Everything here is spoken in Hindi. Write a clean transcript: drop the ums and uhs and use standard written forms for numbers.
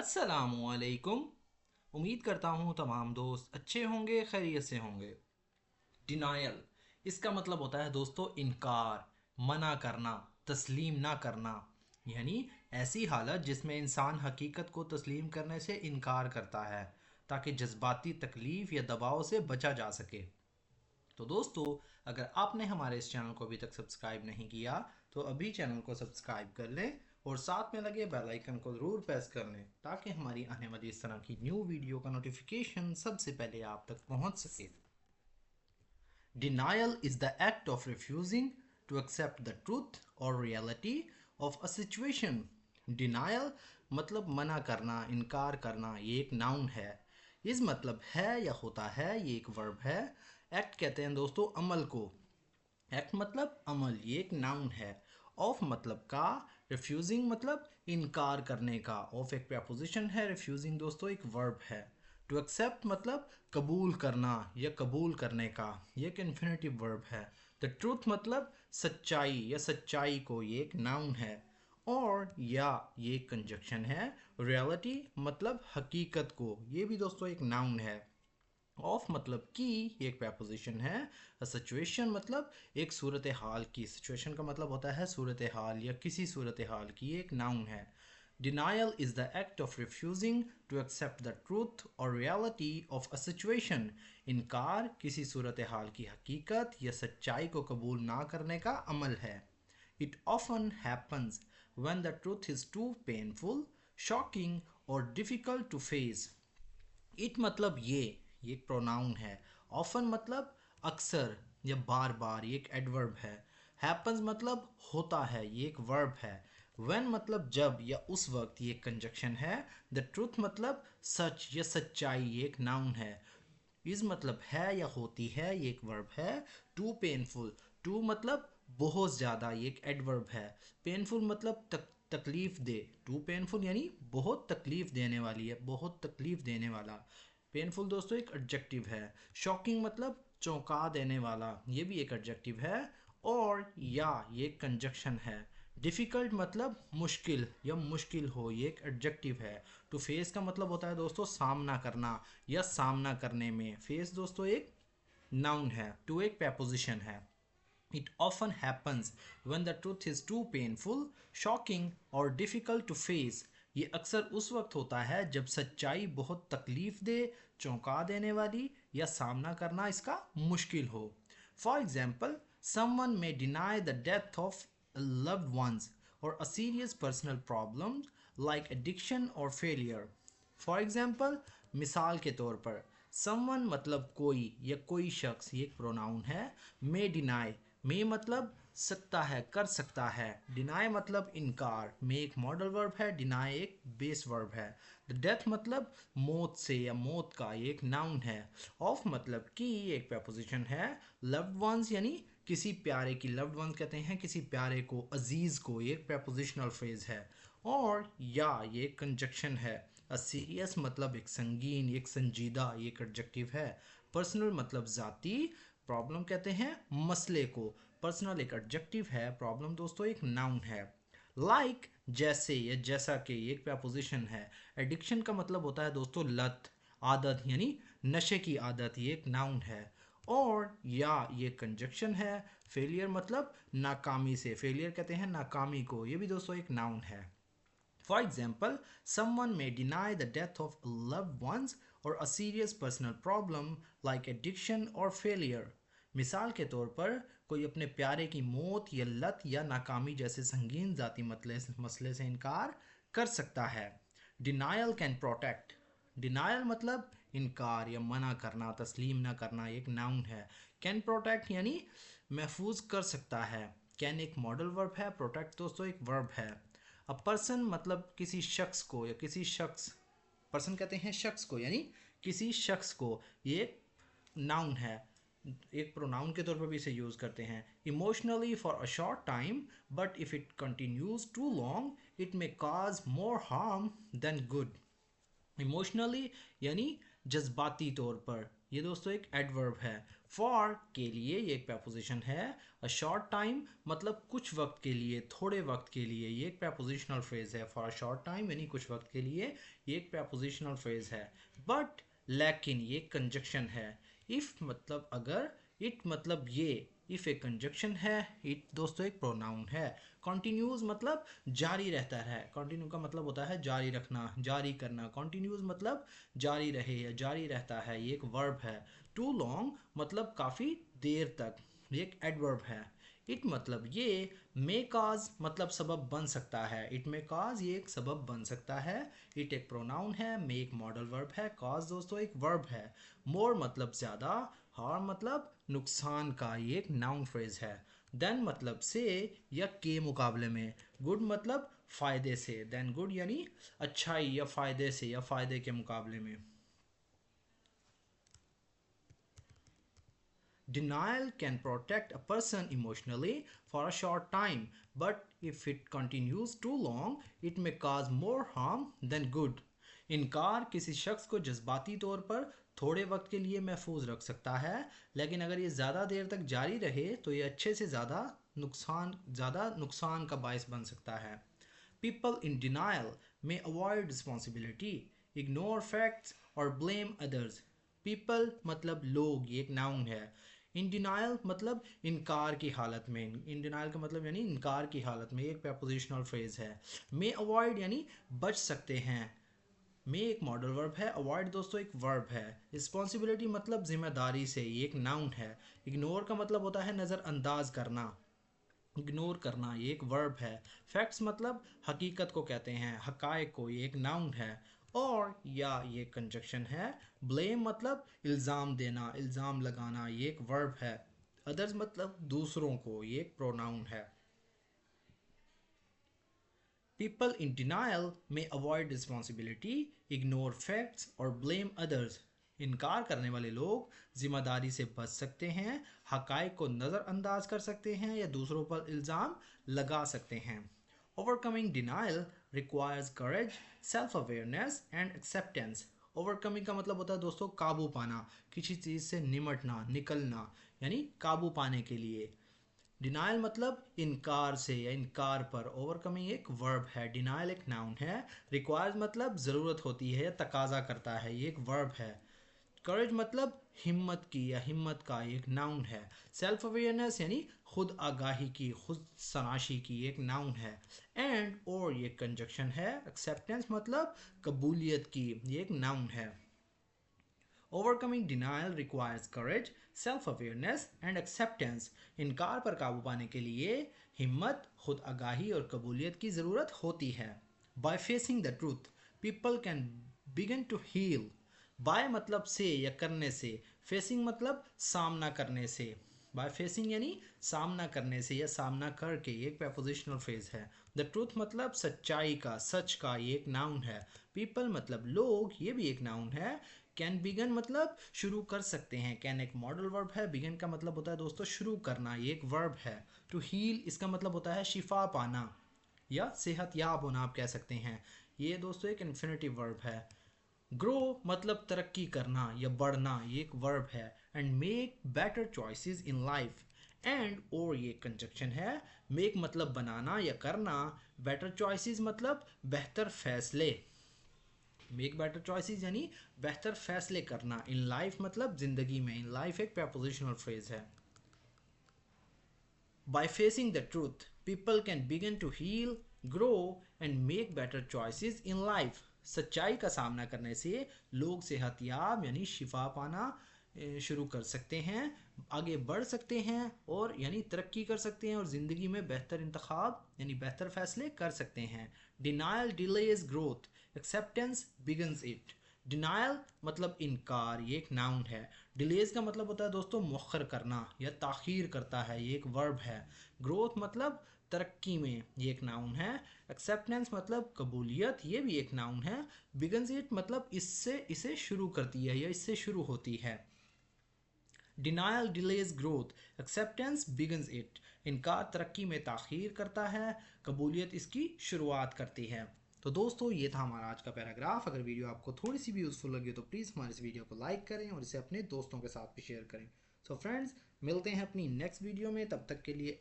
अस्सलामुअलैकुम। उम्मीद करता हूँ तमाम दोस्त अच्छे होंगे, खैरियत से होंगे। डिनायल, इसका मतलब होता है दोस्तों इनकार, मना करना, तस्लीम ना करना। यानी ऐसी हालत जिसमें इंसान हकीकत को तस्लीम करने से इनकार करता है ताकि जज्बाती तकलीफ़ या दबाव से बचा जा सके। तो दोस्तों, अगर आपने हमारे इस चैनल को अभी तक सब्सक्राइब नहीं किया तो अभी चैनल को सब्सक्राइब कर लें और साथ में लगे बेल आइकन को ज़रूर प्रेस कर लें ताकि हमारी आने वाली इस तरह की न्यू वीडियो का नोटिफिकेशन सबसे पहले आप तक पहुंच सके। Denial is the act of refusing to accept the truth or reality of a situation. Denial मतलब मना करना, इनकार करना, ये एक नाउन है। इस मतलब है या होता है, ये एक वर्ब है। एक्ट कहते हैं दोस्तों अमल को। एक्ट मतलब अमल, ये एक नाउन है। ऑफ मतलब का, रिफ्यूजिंग मतलब इनकार करने का। ऑफ एक प्रपोजिशन है, रिफ्यूजिंग दोस्तों एक वर्ब है। टू एक्सेप्ट मतलब कबूल करना या कबूल करने का, ये एक इन्फिनेटिव वर्ब है। द ट्रूथ मतलब सच्चाई या सच्चाई को, ये एक नाउन है। और या ये एक कंजक्शन है। रियलिटी मतलब हकीकत को, ये भी दोस्तों एक नाउन है। ऑफ मतलब की, ये एक प्रपोजिशन है। अ सिचुएशन मतलब एक सूरत हाल की, सिचुएशन का मतलब होता है सूरत हाल या किसी सूरत हाल की, ये एक नाउन है। Denial is the act of refusing to accept the truth और रियलिटी ऑफ अ सिचुएशन। इनकार किसी सूरत हाल की हकीकत या सच्चाई को कबूल ना करने का अमल है। It often happens when the truth is too painful, shocking, or difficult to face. It मतलब ये एक प्रोनाउन है। ऑफन मतलब अक्सर या बार बार, ये एक एडवर्ब है। हैपन्स मतलब होता है, ये एक वर्ब है। व्हेन मतलब जब या उस वक्त, ये एक कंजक्शन है। द ट्रूथ मतलब सच या सच्चाई, ये एक नाउन है। इस मतलब है या होती है, ये एक वर्ब है। टू पेनफुल, टू मतलब बहुत ज़्यादा, ये एक एडवर्ब है। पेनफुल मतलब तकलीफ दे। टू पेनफुल यानी बहुत तकलीफ देने वाली है, बहुत तकलीफ देने वाला। पेनफुल दोस्तों एक एडजेक्टिव है। शॉकिंग मतलब चौंका देने वाला, ये भी एक एडजेक्टिव है। और या ये एक कंजक्शन है। डिफ़िकल्ट मतलब मुश्किल या मुश्किल हो, ये एक एडजेक्टिव है। टू फेस का मतलब होता है दोस्तों सामना करना या सामना करने में। फेस दोस्तों एक नाउन है। टू एक preposition है। It often happens when the truth is too painful, shocking or difficult to face. ये अक्सर उस वक्त होता है जब सच्चाई बहुत तकलीफ दे, चौंका देने वाली या सामना करना इसका मुश्किल हो। For example, someone may deny the death of loved ones or a serious personal problem like addiction or failure. For example, मिसाल के तौर पर, समवन मतलब कोई या कोई शख्स, ये एक प्रोनाउन है। मे डिनाई, मे मतलब सकता है, कर सकता है। डिनाई मतलब इनकार। मे एक मॉडल वर्ब है, डिनाई एक बेस वर्ब है। द डेथ मतलब मौत से या मौत का, ये एक नाउन है। ऑफ मतलब की, एक प्रपोजिशन है। लव्ड वंस यानी किसी प्यारे की, लव्ड वंस कहते हैं किसी प्यारे को, अजीज़ को, ये एक प्रपोजिशनल फ्रेज है। और या ये कंजक्शन है। अ सीरियस मतलब एक संगीन, एक संजीदा, ये एक एडजेक्टिव है। पर्सनल मतलब ज़ाती, प्रॉब्लम कहते हैं मसले को। पर्सनल एक एडजेक्टिव है, प्रॉब्लम दोस्तों एक नाउन है। लाइक जैसे या जैसा कि, ये एक प्रपोजिशन है। एडिक्शन का मतलब होता है दोस्तों लत, आदत यानी नशे की आदत, ये एक नाउन है। और या ये कंजक्शन है। फेलियर मतलब नाकामी से, फेलियर कहते हैं नाकामी को, ये भी दोस्तों एक नाउन है। For example, someone may deny the death of loved ones or a serious personal problem like addiction or failure. मिसाल के तौर पर, कोई अपने प्यारे की मौत या लत या नाकामी जैसे संगीन ज़ाती मसले से इनकार कर सकता है। डिनायल कैन प्रोटेक्ट, डिनायल मतलब इनकार या मना करना, तस्लीम ना करना, एक नाउन है। कैन प्रोटेक्ट यानी महफूज कर सकता है। कैन एक मॉडल वर्ब है, प्रोटेक्ट दोस्तों एक वर्ब है। अ पर्सन मतलब किसी शख्स को या किसी शख्स, पर्सन कहते हैं शख्स को यानी किसी शख्स को, ये नाउन है। एक प्रोनाउन के तौर पर भी इसे यूज़ करते हैं। Emotionally for a short time but if it continues too long it may cause more harm than good. Emotionally यानी जज्बाती तौर पर, ये दोस्तों एक एडवर्ब है। फॉर के लिए ये एक preposition है। अ शॉर्ट टाइम मतलब कुछ वक्त के लिए, थोड़े वक्त के लिए, ये एक prepositional phrase है। फॉर अ शॉर्ट टाइम यानी कुछ वक्त के लिए, ये एक prepositional phrase है। बट लेकिन ये कंजक्शन है। इफ मतलब अगर, इट मतलब ये, इफ एक कंजक्शन है, इट दोस्तों एक प्रोनाउन है। कॉन्टिन्यूज मतलब जारी रहता है। कॉन्टिन्यू का मतलब होता है जारी रखना, जारी करना। कॉन्टिन्यूज मतलब जारी रहे या जारी रहता है, ये एक वर्ब है। टू लॉन्ग मतलब काफ़ी देर तक, ये एक एडवर्ब है। इट मतलब ये। मे काज मतलब सबब बन सकता है। इट मे काज ये एक सबब बन सकता है। इट एक प्रोनाउन है। मे एक मॉडल वर्ब है। काज दोस्तों एक वर्ब है। मोर मतलब ज़्यादा। हार्म मतलब नुकसान का, ये एक नाउन फ्रेज है। देन मतलब से या के मुकाबले में। गुड मतलब फ़ायदे से। देन गुड यानी अच्छाई या फ़ायदे से या फ़ायदे के मुकाबले में। Denial can protect a person emotionally for a short time, but if it continues too long, it may cause more harm than good. इनकार किसी शख्स को जज्बाती तौर पर थोड़े वक्त के लिए महफूज रख सकता है, लेकिन अगर ये ज़्यादा देर तक जारी रहे तो ये अच्छे से ज़्यादा नुकसान का बायस बन सकता है। People in denial may avoid responsibility, ignore facts or blame others. People मतलब लोग, ये एक नाउन है। इन डिनाइल मतलब इनकार की हालत में। इन डिनाइल का मतलब यानी इनकार की हालत में, एक prepositional फ्रेज है। मे अवॉइड यानी बच सकते हैं। मे एक मॉडल वर्ब है। अवॉइड दोस्तों एक वर्ब है। रिस्पॉन्सिबिलिटी मतलब जिम्मेदारी से, ये एक नाउन है। इग्नोर का मतलब होता है नज़रअंदाज करना। इग्नोर करना ये एक वर्ब है। फैक्ट्स मतलब हकीकत को कहते हैं, हकायक को, ये एक नाउन है। और या ये कंजक्शन है। ब्लेम मतलब इल्ज़ाम देना, इल्ज़ाम लगाना, ये एक वर्ब है। अदर्स मतलब दूसरों को, ये एक प्रोनाउन है। People in denial may avoid responsibility, ignore facts और blame others. इनकार करने वाले लोग जिम्मेदारी से बच सकते हैं, हकायक को नज़रअंदाज कर सकते हैं या दूसरों पर इल्ज़ाम लगा सकते हैं। Overcoming denial requires courage, self-awareness and acceptance. Overcoming का मतलब होता है दोस्तों काबू पाना, किसी चीज़ से निमटना, निकलना, यानी काबू पाने के लिए। डिनाइल मतलब इनकार से या इनकार पर। ओवरकमिंग एक वर्ब है। डिनाइल एक नाउन है। रिक्वायर्स मतलब ज़रूरत होती है या तकाजा करता है, ये एक वर्ब है। करेज मतलब हिम्मत की या हिम्मत का, एक नाउन है। सेल्फ अवेयरनेस यानी खुद आगाही की, खुद सनाशी की, एक नाउन है। एंड और ये कंजक्शन है। एक्सेप्टेंस मतलब कबूलियत की, ये एक नाउन है। Overcoming denial requires courage, self-awareness and acceptance. इनकार पर काबू पाने के लिए हिम्मत, खुद आगाही और कबूलियत की ज़रूरत होती है। By facing the truth, people can begin to heal. By मतलब से या करने से। Facing मतलब सामना करने से। By facing यानी सामना करने से या सामना करके, ये एक prepositional phrase है। The truth मतलब सच्चाई का, सच का, ये एक नाउन है। People मतलब लोग, ये भी एक नाउन है। कैन बिगन मतलब शुरू कर सकते हैं। कैन एक मॉडल वर्ब है। बिगन का मतलब होता है दोस्तों शुरू करना, ये एक वर्ब है। टू हील इसका मतलब होता है शिफा पाना या सेहत याब होना, आप कह सकते हैं। ये दोस्तों एक इन्फिनेटिव वर्ब है। ग्रो मतलब तरक्की करना या बढ़ना, ये एक वर्ब है। And make better choices in life. And और ये कंजक्शन है। मेक मतलब बनाना या करना। बेटर चॉइसेस मतलब बेहतर फैसले। मेक बेटर चॉइसेस यानी बेहतर फैसले करना। इन लाइफ मतलब जिंदगी में। इन लाइफ एक prepositional फ्रेज है। By facing the truth, people can begin to heal, grow and make better choices in life. सच्चाई का सामना करने से लोग सेहतयाब यानी शिफा पाना शुरू कर सकते हैं, आगे बढ़ सकते हैं और यानी तरक्की कर सकते हैं और ज़िंदगी में बेहतर इंतखाब यानी बेहतर फैसले कर सकते हैं। Denial delays growth, acceptance begins it. Denial मतलब इनकार, ये एक नाउन है। डिलेज का मतलब होता है दोस्तों मुअख्खर करना या ताख़ीर करता है, ये एक वर्ब है। ग्रोथ मतलब तरक्की में, ये एक नाउन है। एक्सेप्टेंस मतलब कबूलियत, ये भी एक नाउन है। बिगन्स इट मतलब इससे, इसे शुरू करती है या इससे शुरू होती है। Denial delays growth, acceptance begins it. इनकार तरक्की में ताख़ीर करता है, कबूलियत इसकी शुरुआत करती है। तो दोस्तों ये था हमारा आज का पैराग्राफ। अगर वीडियो आपको थोड़ी सी भी यूज़फुल लगी हो तो प्लीज़ हमारे इस वीडियो को लाइक करें और इसे अपने दोस्तों के साथ भी शेयर करें। सो फ्रेंड्स, मिलते हैं अपनी नेक्स्ट वीडियो में, तब तक के लिए